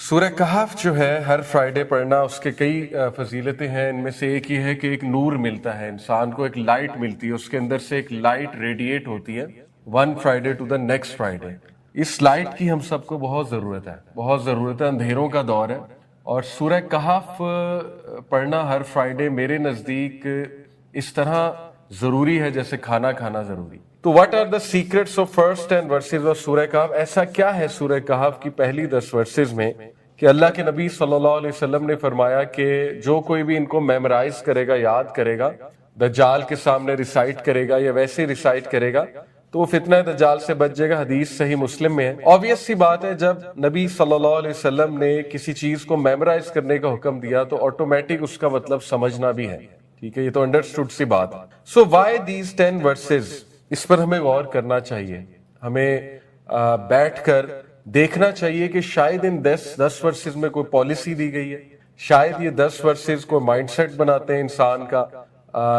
سورہ کہف جو ہے ہر فرائیڈے پڑھنا، اس کے کئی فضیلتیں ہیں. ان میں سے ایک یہ ہے کہ ایک نور ملتا ہے انسان کو، ایک لائٹ ملتی ہے، اس کے اندر سے ایک لائٹ ریڈیٹ ہوتی ہے one Friday to the next Friday. اس لائٹ کی ہم سب کو بہت ضرورت ہے، بہت ضرورت ہے. اندھیروں کا دور ہے اور سورہ کہف پڑھنا ہر فرائیڈے میرے نزدیک اس طرح ضروری ہے جیسے کھانا کھانا ضروری. تو what are the secrets of first 10 verses of سورہ کہف؟ ایسا کیا ہے سورہ کہف کی پہلی 10 ورسز میں کہ اللہ کے نبی صلی اللہ علیہ وسلم نے فرمایا کہ جو کوئی بھی ان کو میمورائز کرے گا، یاد کرے گا، دجال کے سامنے ریسائٹ کرے گا یا ویسے ریسائٹ کرے گا تو وہ فتنہ دجال سے بچ جائے گا. حدیث صحیح مسلم میں ہے. آبویس سی بات ہے، جب نبی صلی اللہ علیہ وسلم نے کسی چیز کو میمورائز کرنے کا حکم دیا تو آٹومیٹک اس کا مطلب سمجھنا بھی ہے. ٹھیک ہے، یہ تو انڈرسٹوڈ سی بات ہے. So why these 10 verses? اس پر ہمیں غور کرنا چاہیے. ہمیں بیٹھ کر دیکھنا چاہیے کہ شاید ان 10 ورسز میں کوئی پالیسی دی گئی ہے. شاید یہ 10 ورسز کو مائنڈ سیٹ بناتے ہیں انسان کا،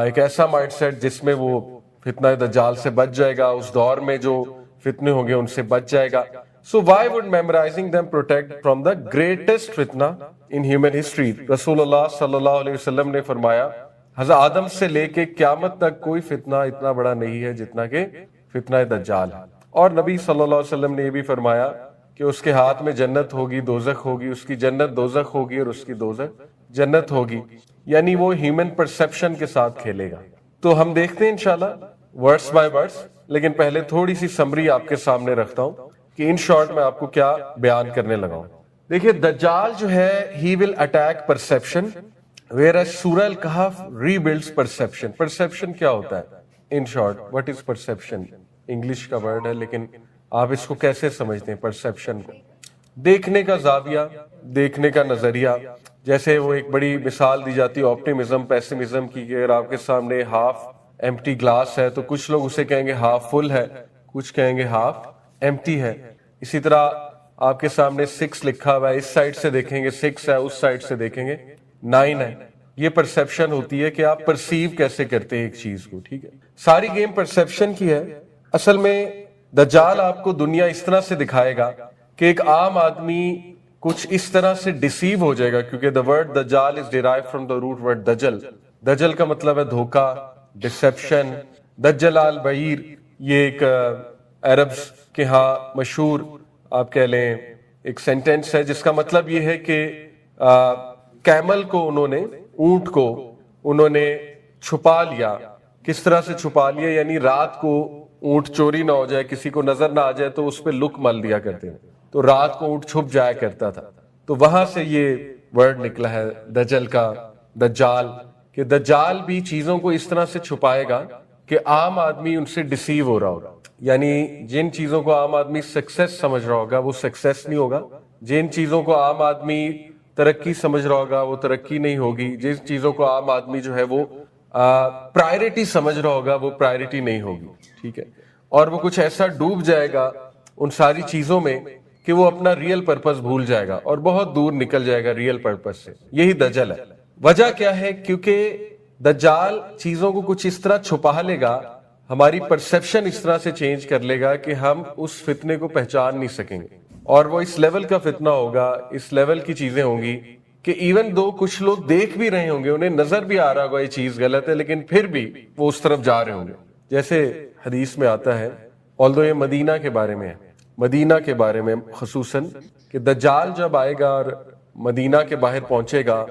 ایک ایسا مائنڈ سیٹ جس میں وہ فتنہ دجال سے بچ جائے گا، اس دور میں جو فتنے ہوں گے ان سے بچ جائے گا. So why would memorising them protect from the greatest فتنہ in human history؟ رسول اللہ صلی اللہ علیہ وسلم نے فرمایا حضرت آدم سے لے کے قیامت تک کوئی فتنہ اتنا بڑا نہیں ہے جتنا کہ فتنہ دجال ہے. اور نبی صلی اللہ علیہ وسلم نے یہ بھی فرمایا کہ اس کے ہاتھ میں جنت ہوگی، دوزخ ہوگی، اس کی جنت دوزخ ہوگی اور اس کی دوزخ جنت ہوگی. یعنی وہ ہیومن پرسپشن کے ساتھ کھیلے گا. تو ہم دیکھتے ہیں انشاءاللہ ورڈز بائی ورڈز، لیکن پہلے تھوڑی سی سمری آپ کے سامنے رکھتا ہوں کہ ان شارٹ میں آپ کو کیا بیان کرنے لگا ہوں. دیکھیے دجال جو ہے ہی ول اٹیک پرسپشن whereas سورہ الکہف ریبلڈز پرسپشن. پرسپشن کیا ہوتا ہے؟ In short what is perception? English کا ورڈ ہے لیکن آپ اس کو کیسے سمجھتے ہیں؟ پرسپشن کو دیکھنے کا زاویہ، دیکھنے کا نظریہ. جیسے وہ ایک بڑی مثال دی جاتی ہے آپٹیمزم پیسمزم کی، کہ اگر آپ کے سامنے ہاف ایمٹی گلاس ہے تو کچھ لوگ اسے کہیں گے ہاف فل ہے، کچھ کہیں گے ہاف ایمٹی ہے. اسی طرح آپ کے سامنے 6 لکھا ہوا ہے، اس سائڈ سے دیکھیں گے 6 ہے، اس سائڈ سے دیکھیں گے 9 ہے. یہ پرسپشن ہوتی ہے کہ آپ پرسیو کیسے کرتے ہیں ایک چیز کو. ٹھیک ہے، ساری گیم پرسپشن کی ہے. اصل میں دجال آپ کو دنیا اس طرح سے دکھائے گا کہ ایک عام آدمی کچھ اس طرح سے ڈیسیو ہو جائے گا، کیونکہ the word دجال is derived from the root word دجل. دجل کا مطلب ہے دھوکہ، ڈسپشن. دجل البعیر یہ ایک عربز کے ہاں مشہور آپ کہہ لیں ایک سینٹینس ہے جس کا مطلب یہ ہے کہ کیمل کو انہوں نے، اونٹ کو انہوں نے چھپا لیا. کس طرح سے چھپا لیا؟ یعنی رات کو اونٹ چوری نہ ہو جائے، کسی کو نظر نہ آ جائے تو اس پہ لک مل دیا کرتے ہیں، تو رات کو اونٹ چھپ جایا کرتا تھا. تو وہاں سے یہ ورڈ نکلا ہے دجل کا، دجال، کہ دجال بھی چیزوں کو اس طرح سے چھپائے گا کہ عام آدمی ان سے ڈیسیو ہو رہا ہوگا. یعنی جن چیزوں کو عام آدمی سکسیس سمجھ رہا ہوگا وہ سکسیس نہیں ہوگا، جن چیزوں کو عام آدمی ترقی سمجھ رہا ہوگا وہ ترقی نہیں ہوگی، جن چیزوں کو عام آدمی جو ہے وہ پرائرٹی سمجھ رہا ہوگا وہ پرائرٹی نہیں ہوگی. ٹھیک ہے، اور وہ کچھ ایسا ڈوب جائے گا ان ساری چیزوں میں کہ وہ اپنا ریئل پرپس بھول جائے گا اور بہت دور نکل جائے گا ریئل پرپس سے. یہی دجل ہے. وجہ کیا ہے؟ کیونکہ دجال چیزوں کو کچھ اس طرح چھپا لے گا، ہماری پرسپشن اس طرح سے چینج کر لے گا کہ ہم اس فتنے کو پہچان نہیں سکیں گے. اور وہ اس لیول کا فتنہ ہوگا، اس لیول کی چیزیں ہوں گی کہ ایون دو کچھ لوگ دیکھ بھی رہے ہوں گے، انہیں نظر بھی آ رہا ہوگا یہ چیز غلط ہے، لیکن پھر بھی وہ اس طرف جا رہے ہوں گے. جیسے حدیث میں آتا ہے، although یہ مدینہ کے بارے میں ہے، مدینہ کے بارے میں خصوصاً، کہ دجال جب آئے گا اور مدینہ کے باہر پہنچے گا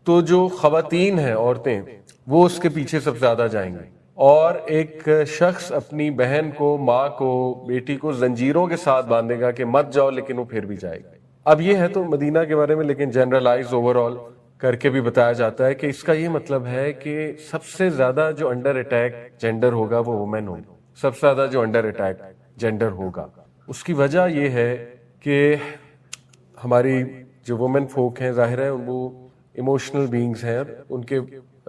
تو جو خواتین ہیں، عورتیں، وہ اس کے پیچھے سب زیادہ جائیں گے. اور ایک شخص اپنی بہن کو، ماں کو، بیٹی کو زنجیروں کے ساتھ باندھے گا کہ مت جاؤ، لیکن وہ پھر بھی جائے گا. اب یہ ہے تو مدینہ کے بارے میں، لیکن جنرلائز اوور آل کر کے بھی بتایا جاتا ہے کہ اس کا یہ مطلب ہے کہ سب سے زیادہ جو انڈر اٹیک جینڈر ہوگا وہ وومن ہوگی. سب سے زیادہ جو انڈر اٹیک جینڈر ہوگا، اس کی وجہ یہ ہے کہ ہماری جو وومن فوک ہیں، ظاہر ہے وہ ایموشنل بینگز ہیں، ان کے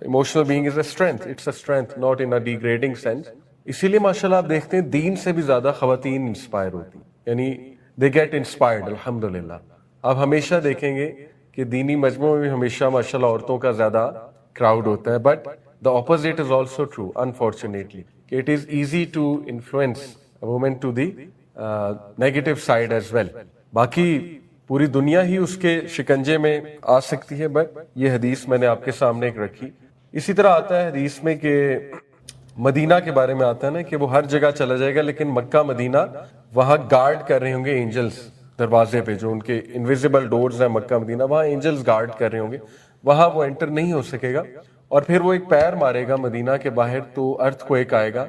emotional being is a strength, it's a strength not in a degrading sense. اسی لیے ماشاءاللہ آپ دیکھتے ہیں دین سے بھی زیادہ خواتین انسپائر ہوتی، یعنی دے گیٹ انسپائرڈ الحمدللہ. آپ ہمیشہ دیکھیں گے کہ دینی مجموعوں میں بھی ہمیشہ ماشاءاللہ عورتوں کا زیادہ کراؤڈ ہوتا ہے. But the opposite is also true unfortunately, کہ it is easy to influence women to the negative side as well. باقی پوری دنیا ہی اس کے شکنجے میں آ سکتی ہے. بٹ یہ حدیث میں نے آپ کے سامنے ایک رکھی. اسی طرح آتا ہے حدیث میں کہ مدینہ کے بارے میں آتا ہے نا کہ وہ ہر جگہ چلا جائے گا لیکن مکہ مدینہ وہاں گارڈ کر رہے ہوں گے اینجلز دروازے پہ, جو ان کے انویزیبل ڈورز ہیں مکہ مدینہ, وہاں اینجلز گارڈ کر رہے ہوں گے, وہاں وہ انٹر نہیں ہو سکے گا. اور پھر وہ ایک پیر مارے گا مدینہ کے باہر تو ارتھ کویک آئے گا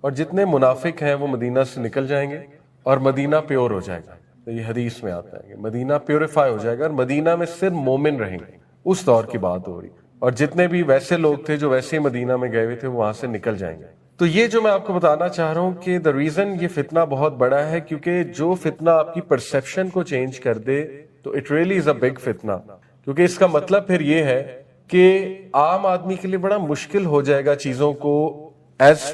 اور جتنے منافق ہیں وہ مدینہ سے نکل جائیں گے اور مدینہ پیور ہو جائے گا. تو یہ حدیث میں آتا ہے کہ مدینہ پیوریفائی ہو جائے گا اور مدینہ میں صرف مومن رہیں گے. اس دور کی بات ہو رہی, اور جتنے بھی ویسے لوگ تھے جو ویسے ہی مدینہ میں گئے ہوئے تھے وہاں سے نکل جائیں گے. تو یہ جو میں آپ کو بتانا چاہ رہا ہوں کہ the reason یہ فتنہ بہت بڑا ہے کیونکہ جو فتنہ آپ کی پرسیپشن کو چینج کر دے تو it really is a big فتنہ. کیونکہ اس کا مطلب پھر یہ ہے کہ عام آدمی کے لیے بڑا مشکل ہو جائے گا چیزوں کو ایز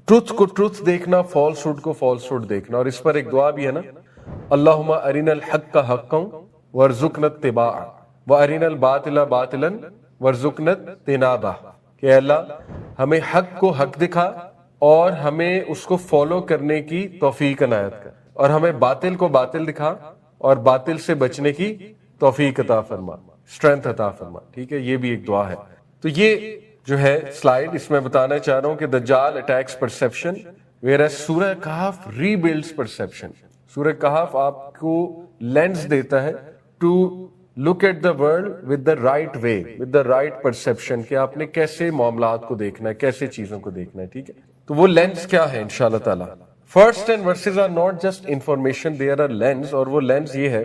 ٹروتھ کو ٹروتھ دیکھنا, فالس ہوڈ کو فالس ہوڈ دیکھنا. اور اس پر ایک دعا بھی ہے نا, اللہم ارنا الحق حقا وارزقنا اتباعہ وارنا الباطل باطلا وارزقنا اجتنابہ, کہ اللہ ہمیں حق کو حق دکھا اور ہمیں اس کو فالو کرنے کی توفیق عنایت کر, اور ہمیں باطل کو باطل دکھا اور باطل سے بچنے کی توفیق عطا فرما, اسٹرینتھ عطا فرما. ٹھیک ہے, یہ بھی ایک دعا ہے. تو یہ جو ہے سلائیڈ, اس میں بتانا چاہ رہا ہوں کہ دجال اٹیکس پرسیپشن whereas سورہ کہف ری بلڈز پرسیپشن. سورہ کہف آپ کو لینس دیتا ہے to look at the world with the right way, with the right perception, کہ آپ نے کیسے معاملات کو دیکھنا ہے, کیسے چیزوں کو دیکھنا ہے. ٹھیک ہے, تو وہ لینس کیا ہے انشاءاللہ تعالی. First 10 verses are not just information, they are a lens. اور وہ لینس یہ ہے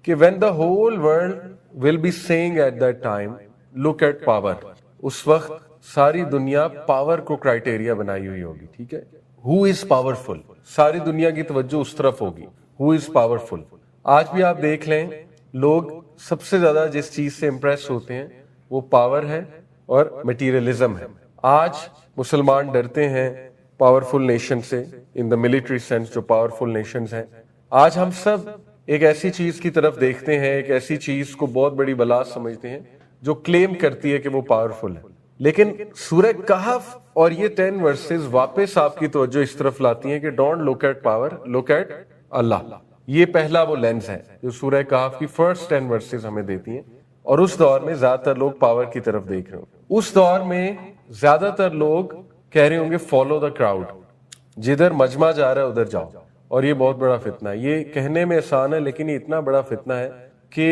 کہ when the whole world will be saying at that time, look at power, اس وقت ساری دنیا پاور کو کرائٹیریا بنائی ہوئی ہوگی. ٹھیک ہے, who is powerful, ساری دنیا کی توجہ اس طرف ہوگی, who is powerful. آج بھی آپ دیکھ لیں لوگ سب سے زیادہ جس چیز سے امپریس ہوتے ہیں وہ پاور ہے اور میٹیریلزم ہے. آج مسلمان ڈرتے ہیں پاورفل نیشن سے, ان دا ملٹری سینس جو پاورفل نیشنز ہیں. آج ہم سب ایک ایسی چیز کی طرف دیکھتے ہیں, ایک ایسی چیز کو بہت بڑی بلا سمجھتے ہیں جو کلیم کرتی ہے کہ وہ پاورفل ہے. لیکن سورہ کہف اور یہ 10 ورسز واپس آپ کی توجہ اس طرف لاتی ہیں کہ don't look at power, look at Allah. یہ پہلا وہ لینز ہے جو سورہ کہف کی فرسٹ 10 ورسز ہمیں دیتی ہیں. اور اس دور میں زیادہ تر لوگ پاور کی طرف دیکھ رہے ہوں. اس دور میں زیادہ تر لوگ کہہ رہے ہوں گے فالو دا کراؤڈ, جدھر مجمع جا رہا ہے ادھر جاؤ. اور یہ بہت بڑا فتنہ ہے. یہ کہنے میں آسان ہے لیکن یہ اتنا بڑا فتنہ ہے کہ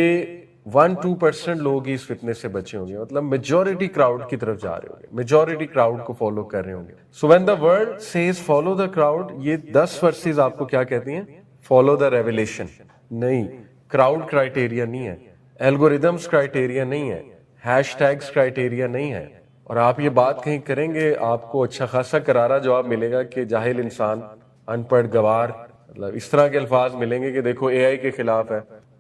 1-2% لوگ ہی اس فتنے سے بچے ہوں گے. مطلب میجورٹی کراؤڈ کی طرف جا رہے ہوں گے, میجورٹی کراؤڈ کو فالو کر رہے ہوں گے. So when the world says follow the crowd, یہ 10 ورسز آپ کو کیا کہتی ہیں؟ Follow the revelation. نہیں, کراؤڈ کرائٹیریا نہیں ہے, الگوریدمز کرائٹیریا نہیں ہے, ہیش ٹیگز کرائٹیریا نہیں ہے. اور آپ یہ بات کہیں کریں گے آپ کو اچھا خاصا کرارا جواب ملے گا کہ جاہل انسان, ان پڑھ گوار, مطلب اس طرح کے الفاظ ملیں گے کہ دیکھو اے آئی کے خلاف ہے,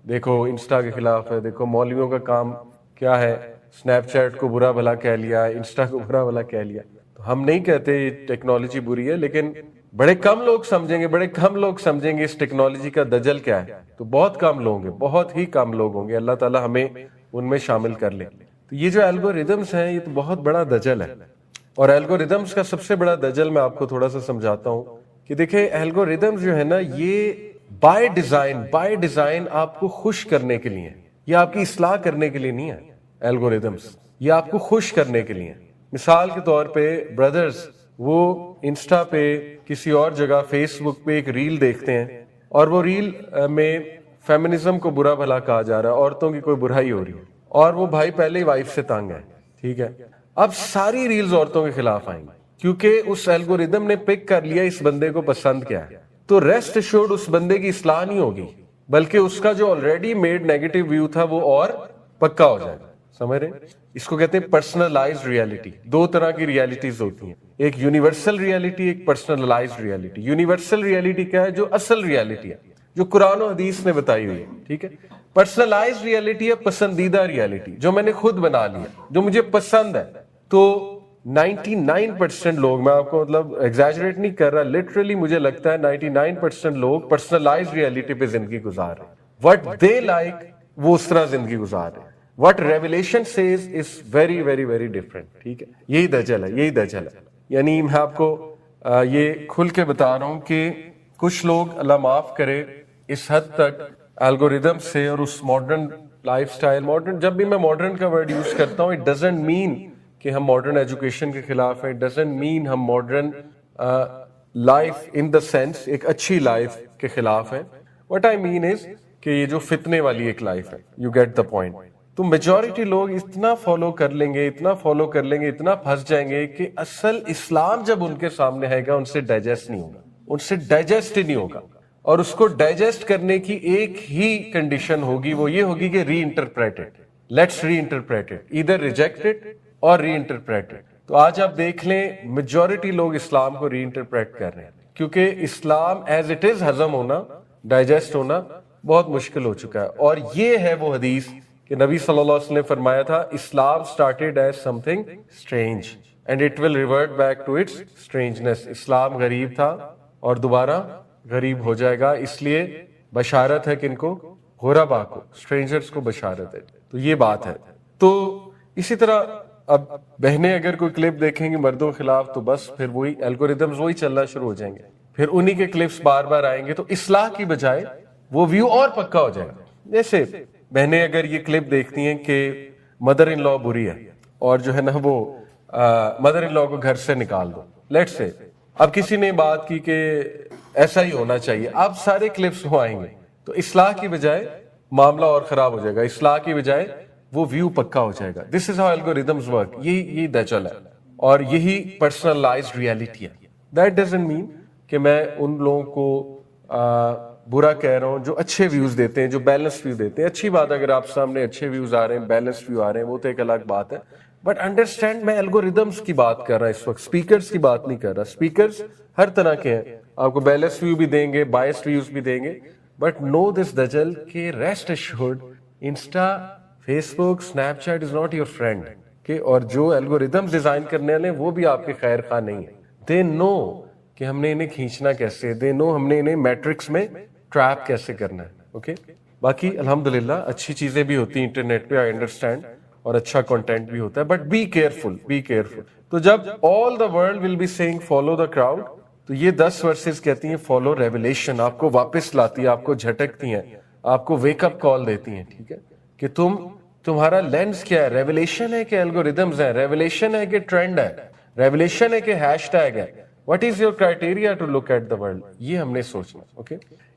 دیکھو انسٹا کے خلاف ہے, دیکھو مولویوں کا کام کیا ہے, سنیپ چیٹ کو برا بھلا کہہ لیا, انسٹا کو برا بھلا کہہ لیا. تو ہم نہیں کہتے ٹیکنالوجی بری ہے, لیکن بڑے کم لوگ سمجھیں گے, بڑے کم لوگ سمجھیں گے اس ٹیکنالوجی کا دجل کیا ہے. تو بہت کم لوگ ہیں, بہت ہی کم لوگ ہوں گے. اللہ تعالیٰ ہمیں ان میں شامل کر لے. تو یہ جو الگوریدمز ہیں یہ تو بہت بڑا دجل ہے. اور الگوریدمز کا سب سے بڑا دجل میں آپ کو تھوڑا سا سمجھاتا ہوں کہ دیکھیں الگوریدمز جو ہے نا یہ بائی ڈیزائن آپ کو خوش کرنے کے لیے, یہ آپ کی اصلاح کرنے کے لیے نہیں ہے. الگوریدمز یہ آپ کو خوش کرنے کے لیے. مثال کے طور پہ بردرز وہ انسٹا پہ کسی اور جگہ فیس بک پہ ایک ریل دیکھتے ہیں اور وہ ریل میں فیمنزم کو برا بھلا کہا جا رہا ہے, عورتوں کی کوئی برائی ہو رہی ہے, اور وہ بھائی پہلے ہی وائف سے تنگ ہے. ٹھیک ہے, اب ساری ریلز عورتوں کے خلاف آئیں گی کیونکہ اس الگوریدم نے پک کر لیا اس بندے کو پسند کیا ہے. تو ریسٹ ایشورڈ اس بندے کی اصلاح نہیں ہوگی بلکہ اس کا جو آلریڈی میڈ نیگیٹو ویو تھا وہ اور پکا ہو جائے گا. سمجھ رہے, اس کو کہتے ہیں پرسنلائزڈ ریالٹی. 2 طرح کی ریالٹیز ہوتی ہیں, ایک یونیورسل ریالٹی, ایک پرسنلائزڈ ریالٹی. یونیورسل ریالٹی کیا ہے؟ جو اصل ریالٹی ہے, جو قرآن و حدیث نے بتائی ہوئی ہے. ٹھیک ہے, پرسنلائزڈ ریالٹی ہے پسندیدہ ریالٹی, جو میں نے خود بنا لیا, جو مجھے پسند ہے. تو 99% لوگ, میں آپ کو مطلب ایگزیجریٹ نہیں کر رہا, لٹرلی مجھے لگتا ہے 99% لوگ پرسنلائزڈ ریالٹی پہ زندگی گزار رہے ہیں. وٹ دے لائک وہ اس طرح زندگی گزار رہے ہیں. What revelation says is very very very different. ٹھیک ہے, یہی دجل ہے, یہی دجل ہے. یعنی میں آپ کو یہ کھل کے بتا رہا ہوں کہ کچھ لوگ اللہ معاف کرے اس حد تک الگوریدم سے اور اس ماڈرن لائف سٹائل. ماڈرن جب بھی میں ماڈرن کا ورڈ یوز کرتا ہوں, اٹ ڈزنٹ مین کہ ہم ماڈرن ایجوکیشن کے خلاف ہیں, اٹ ڈزنٹ مین ہم modern life in the sense ایک اچھی لائف کے خلاف ہیں. وٹ آئی مین از کہ یہ جو فتنے والی ایک لائف ہے, یو گیٹ دا پوائنٹ. تو میجورٹی لوگ اتنا فالو کر لیں گے, اتنا فالو کر لیں گے, اتنا پھنس جائیں گے کہ اصل اسلام جب ان کے سامنے آئے گا ان سے ڈائجسٹ نہیں ہوگا, ان سے ڈائجسٹ ہی نہیں ہوگا. اور اس کو ڈائجسٹ کرنے کی ایک ہی کنڈیشن ہوگی, وہ یہ ہوگی کہ reinterpret it, let's reinterpret it, ادھر ریجیکٹ اٹ اور ری انٹرپریٹ اٹ. تو آج آپ دیکھ لیں میجورٹی لوگ اسلام کو ری انٹرپریٹ کر رہے ہیں, کیونکہ اسلام ایز اٹ از ہضم ہونا, ڈائجسٹ ہونا بہت مشکل ہو چکا ہے. اور یہ ہے وہ حدیث کہ نبی صلی اللہ علیہ وسلم نے فرمایا تھا, Islam started as something strange and it will revert back to its strangeness. اسلام غریب تھا اور دوبارہ غریب ہو جائے گا, اس لیے بشارت ہے کن کو, غربا کو, اسٹرینجرز کو بشارت ہے. تو یہ بات ہے. تو اسی طرح اب بہنیں اگر کوئی کلپ دیکھیں گی مردوں کے خلاف تو بس پھر وہی الگوریدمز وہی چلنا شروع ہو جائیں گے, پھر انہی کے کلپس بار بار آئیں گے, تو اصلاح کی بجائے وہ ویو اور پکا ہو جائے گا. جیسے بہنیں اگر یہ کلپ دیکھتی ہیں کہ مدر ان لا بری ہے اور جو ہے نا وہ مدر ان لا کو گھر سے نکال دو, لیٹس سے اب کسی نے بات کی کہ ایسا ہی ہونا چاہیے, اب سارے کلپس وہ آئیں گے, تو اصلاح کی بجائے معاملہ اور خراب ہو جائے گا, اصلاح کی بجائے وہ ویو پکا ہو جائے گا. دس از ہاؤ الگوریدمز ورک. یہی دجل ہے اور یہی پرسنلائزڈ ریالٹی ہے. دیٹ ڈزنٹ مین کہ میں ان لوگوں کو برا کہہ رہا ہوں جو اچھے ویوز دیتے ہیں, جو بیلنس ویو دیتے ہیں. اچھی بات اگر آپ سامنے اچھے ویوز آ رہے ہیں, بیلنس ویو آ رہے ہیں, وہ تو ایک الگ بات ہے. بٹ انڈرسٹینڈ میں الگوریدمز کی بات کر رہا ہوں اس وقت, اسپیکرز کی بات نہیں کر رہا. اسپیکرز ہر طرح کے ہیں, آپ کو بیلنس ویو بھی دیں گے, بائسڈ ویوز بھی دیں گے, بٹ نو دس دجل کہ rest assured insta, facebook, snapchat is not your friend. اور جو الگوریدمز ڈیزائن کرنے والے ہیں وہ بھی آپ کے خیر خواہ نہیں ہیں. دے نو کہ ہم نے انہیں کھینچنا کیسے, دے نو ہم نے انہیں میٹرکس میں ٹریپ کیسے کرنا ہے. اوکے باقی الحمدللہ اچھی چیزیں بھی ہوتی ہیں انٹرنیٹ پہ, آئی انڈرسٹینڈ, اور اچھا کنٹینٹ بھی ہوتا ہے, but be careful, be careful. تو جب all the world will be seeing follow the crowd, تو یہ 10 ورسز کہتی ہیں فالو ریویلیشن, آپ کو واپس لاتی ہے, آپ کو جھٹکتی ہیں, آپ کو ویک اپ کال دیتی ہیں. ٹھیک ہے کہ تمہارا لینس کیا ہے, ریویلیشن ہے کہ الگوریدمز ہیں, ریویلیشن ہے کہ ٹرینڈ ہے, ریویلیشن ہے کہ ہیش ٹیگ ہے, what is your criteria to look at the world, یہ ہم نے سوچنا. اوکے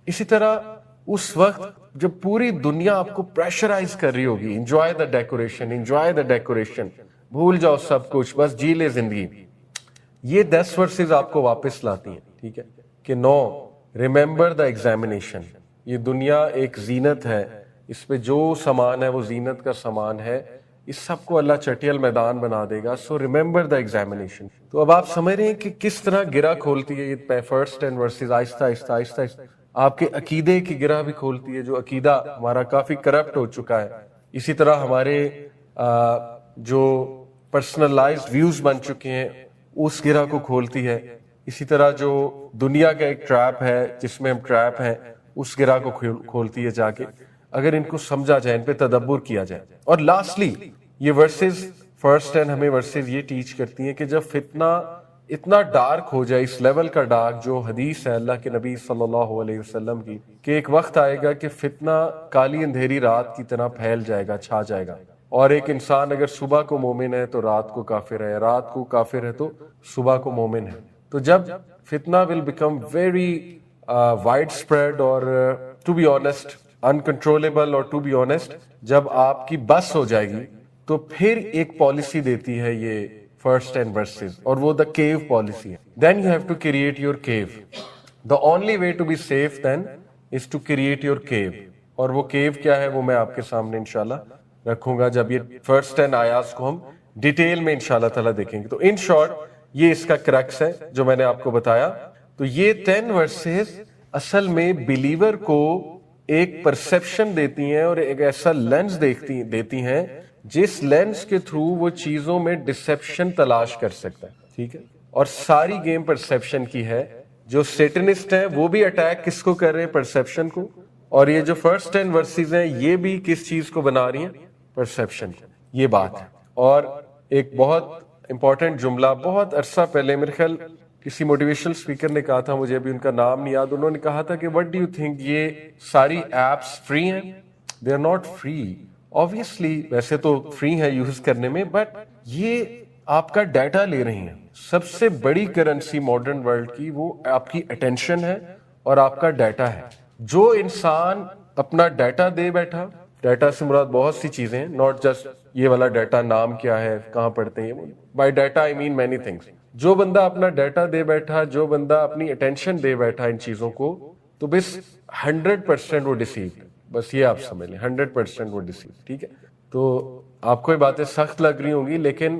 اسی طرح اس وقت جب پوری دنیا آپ کو پریشرائز کر رہی ہوگی, enjoy the decoration, enjoy the decoration, بھول جاؤ سب کچھ, بس جی لے زندگی, یہ 10 ورسز آپ کو واپس لاتی ہیں. ٹھیک ہے کہ نو, ریممبر دا ایگزامینیشن, یہ دنیا ایک زینت ہے, اس پہ جو سامان ہے وہ زینت کا سامان ہے, اس سب کو اللہ چٹیل میدان بنا دے گا. سو ریممبر دا ایگزامینیشن. تو اب آپ سمجھ رہے ہیں کہ کس طرح گرہ کھولتی ہے یہ فرسٹ 10 ورسز, آہستہ آہستہ آہستہ آپ کے عقیدے کی گرہ بھی کھولتی ہے, جو عقیدہ ہمارا کافی کرپٹ ہو چکا ہے. اسی طرح ہمارے جو پرسنلائزڈ ویوز بن چکے ہیں اس گرہ کو کھولتی ہے. اسی طرح جو دنیا کا ایک ٹریپ ہے جس میں ہم ٹریپ ہیں, اس گرہ کو کھولتی ہے جا کے, اگر ان کو سمجھا جائے, ان پہ تدبر کیا جائے. اور لاسٹلی یہ ورسز فرسٹ 10 ہمیں ورسز یہ ٹیچ کرتی ہیں کہ جب فتنہ اتنا ڈارک ہو جائے, اس لیول کا ڈارک, جو حدیث ہے اللہ کے نبی صلی اللہ علیہ وسلم کی, کہ ایک وقت آئے گا کہ فتنہ کالی اندھیری رات کی طرح پھیل جائے گا, چھا جائے گا, اور ایک انسان اگر صبح کو مومن ہے تو رات کو کافر ہے, رات کو کافر ہے تو صبح کو مومن ہے. تو جب فتنہ will become very widespread اور ٹو بی آنیسٹ انکنٹرولیبل, اور ٹو بی آنیسٹ جب آپ کی بس ہو جائے گی, تو پھر ایک پالیسی دیتی ہے یہ فرسٹ 10 verses, اور وہ دا کیو پالیسی ہے. Then you have to create your queue. The only way to be safe then is to create your queue. اور وہ کیو کیا ہے وہ میں آپ کے سامنے انشاءاللہ رکھوں گا جب یہ فرسٹ 10 آیات کو ہم ڈیٹیل میں انشاءاللہ تعالیٰ دیکھیں گے. تو ان شارٹ یہ اس کا کریکس ہے جو میں نے آپ کو بتایا. تو یہ 10 verses اصل میں بلیور کو ایک پرسپشن دیتی ہیں اور ایک ایسا لینس دیتی ہیں جس لینس کے تھرو وہ چیزوں میں ڈسپشن تلاش کر سکتا ہے. ٹھیک ہے, اور ساری گیم پرسپشن کی ہے. جو سیٹنسٹ ہیں وہ بھی اٹیک کس کو کر رہے ہیں, پرسپشن کو, اور یہ جو فرسٹ 10 verses ہیں یہ بھی کس چیز کو بنا رہی ہیں, پرسپشن کو. یہ بات ہے. اور ایک بہت امپورٹنٹ جملہ بہت عرصہ پہلے, میرے خیال کسی موٹیویشنل اسپیکر نے کہا تھا, مجھے ابھی ان کا نام نہیں یاد, انہوں نے کہا تھا کہ وٹ ڈو یو تھنک یہ ساری ایپس فری ہیں؟ They are not free. Obviously ویسے تو فری ہیں یوز کرنے میں, بٹ یہ آپ کا ڈیٹا لے رہی ہیں. سب سے بڑی کرنسی ماڈرن ورلڈ کی وہ آپ کی اٹینشن ہے اور آپ کا ڈیٹا ہے. جو انسان اپنا ڈیٹا دے بیٹھا, ڈیٹا سے مراد بہت سی چیزیں ہیں, ناٹ جسٹ یہ والا ڈیٹا نام کیا ہے, کہاں پڑھتے ہیں, by data I mean many things. جو بندہ اپنا ڈیٹا دے بیٹھا, جو بندہ اپنی اٹینشن دے بیٹھا ان چیزوں کو, تو بس 100% وہ ڈیسیوڈ. بس یہ آپ سمجھ لیں 100% وہ ڈیسیوڈ. ٹھیک ہے, تو آپ کو یہ باتیں سخت لگ رہی ہوں گی, لیکن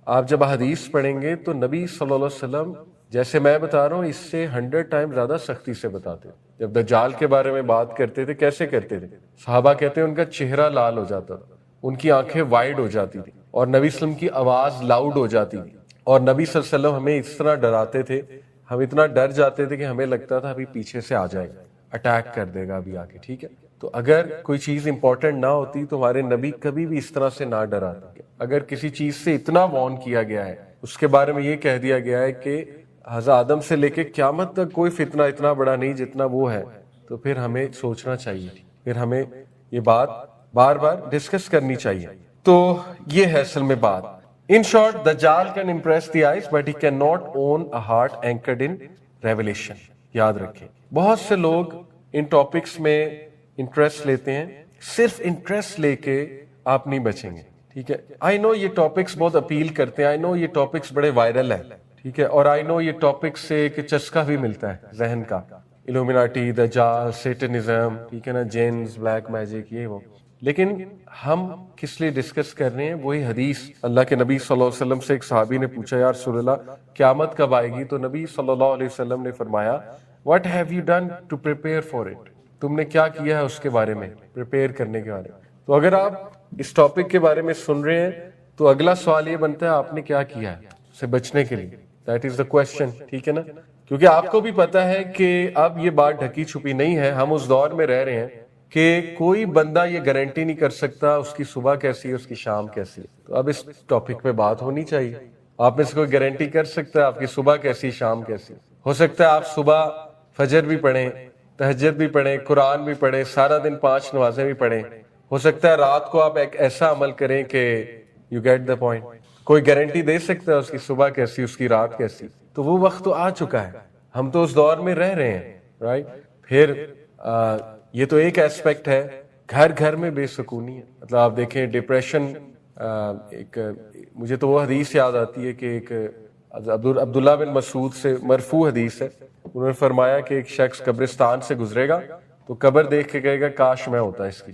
آپ جب حدیث پڑھیں گے تو نبی صلی اللہ علیہ وسلم جیسے میں بتا رہا ہوں اس سے 100 ٹائم زیادہ سختی سے بتاتے. جب دجال کے بارے میں بات کرتے تھے کیسے کرتے تھے, صحابہ کہتے ہیں ان کا چہرہ لال ہو جاتا تھا, ان کی آنکھیں وائڈ ہو جاتی تھی, اور نبی صلی اللہ علیہ وسلم کی آواز لاؤڈ ہو جاتی تھی, اور نبی صلی اللہ علیہ وسلم ہمیں اس طرح ڈراتے تھے, ہم اتنا ڈر جاتے تھے کہ ہمیں لگتا تھا ابھی پیچھے سے آ جائے گا, اٹیک کر دے گا ابھی آگے. ٹھیک ہے, تو اگر کوئی چیز امپورٹنٹ نہ ہوتی تو ہمارے نبی کبھی بھی اس طرح سے نہ ڈراتے. اگر کسی چیز سے اتنا وارن کیا گیا ہے, اس کے بارے میں یہ کہہ دیا گیا ہے کہ حضرت آدم سے لے کے قیامت تک کوئی فتنہ اتنا بڑا نہیں جتنا وہ ہے, تو پھر ہمیں سوچنا چاہیے, پھر ہمیں یہ بات بار بار ڈسکس کرنی چاہیے. تو یہ ہے اصل میں بات. In short, Dajjal can impress the eyes, but he cannot own a heart anchored in revelation. یاد رکھیں, بہت سے لوگ ان ٹاپکس میں انٹرسٹ لیتے ہیں, صرف انٹرسٹ لے کے آپ نہیں بچیں گے. ٹھیک ہے, آئی نو یہ ٹاپکس بہت اپیل کرتے ہیں, آئی نو یہ ٹاپکس بڑے وائرل ہیں. ٹھیک ہے, اور آئی نو یہ ٹاپکس سے ایک چسکا بھی ملتا ہے ذہن کا, الومیناٹی, دجال, سیٹنزم, ٹھیک ہے نا, جینز, بلیک میجک, یہ وہ. لیکن ہم کس لیے ڈسکس کر رہے ہیں, وہی حدیث. اللہ کے نبی صلی اللہ علیہ وسلم سے ایک صحابی نے پوچھا, یا رسول اللہ قیامت کب آئے گی؟ تو نبی صلی اللہ علیہ وسلم نے فرمایا, what have you done to prepare for it? تم نے کیا کیا ہے اس کے بارے میں, پریپیئر کرنے کے بارے میں. تو اگر آپ اس ٹاپک کے بارے میں سن رہے ہیں تو اگلا سوال یہ بنتا ہے آپ نے کیا کیا ہے اسے بچنے کے لیے. That is the question. ٹھیک ہے نا, کیونکہ آپ کو بھی پتا ہے کہ اب یہ بات ڈھکی چھپی نہیں ہے, ہم اس دور میں رہ رہے ہیں کہ کوئی بندہ یہ گارنٹی نہیں کر سکتا اس کی صبح کیسی ہے, اس کی شام کیسی ہے. تو اب اس ٹاپک پہ بات ہونی چاہیے. آپ میں سے کوئی گارنٹی کر سکتا ہے آپ کی صبح کیسی, شام کیسی؟ ہو سکتا ہے آپ صبح فجر بھی پڑھیں, تہجد بھی پڑھیں, قرآن بھی پڑھیں, سارا دن 5 نمازیں بھی پڑھیں. ہو سکتا ہے رات کو آپ ایک ایسا عمل کریں کہ یو گیٹ دا پوائنٹ. کوئی گارنٹی دے سکتا ہے اس کی صبح کیسی, اس کی رات کیسی؟ تو وہ وقت تو آ چکا ہے, ہم تو اس دور میں رہ رہے ہیں. رائٹ, پھر یہ تو ایک ایسپیکٹ ہے. گھر گھر میں بے سکونی ہے. مطلب آپ دیکھیں ڈپریشن, ایک مجھے تو وہ حدیث یاد آتی ہے کہ ایک عبداللہ بن مسعود سے مرفوع حدیث ہے, انہوں نے فرمایا کہ ایک شخص قبرستان سے گزرے گا تو قبر دیکھ کے کہے گا کاش میں ہوتا اس کی.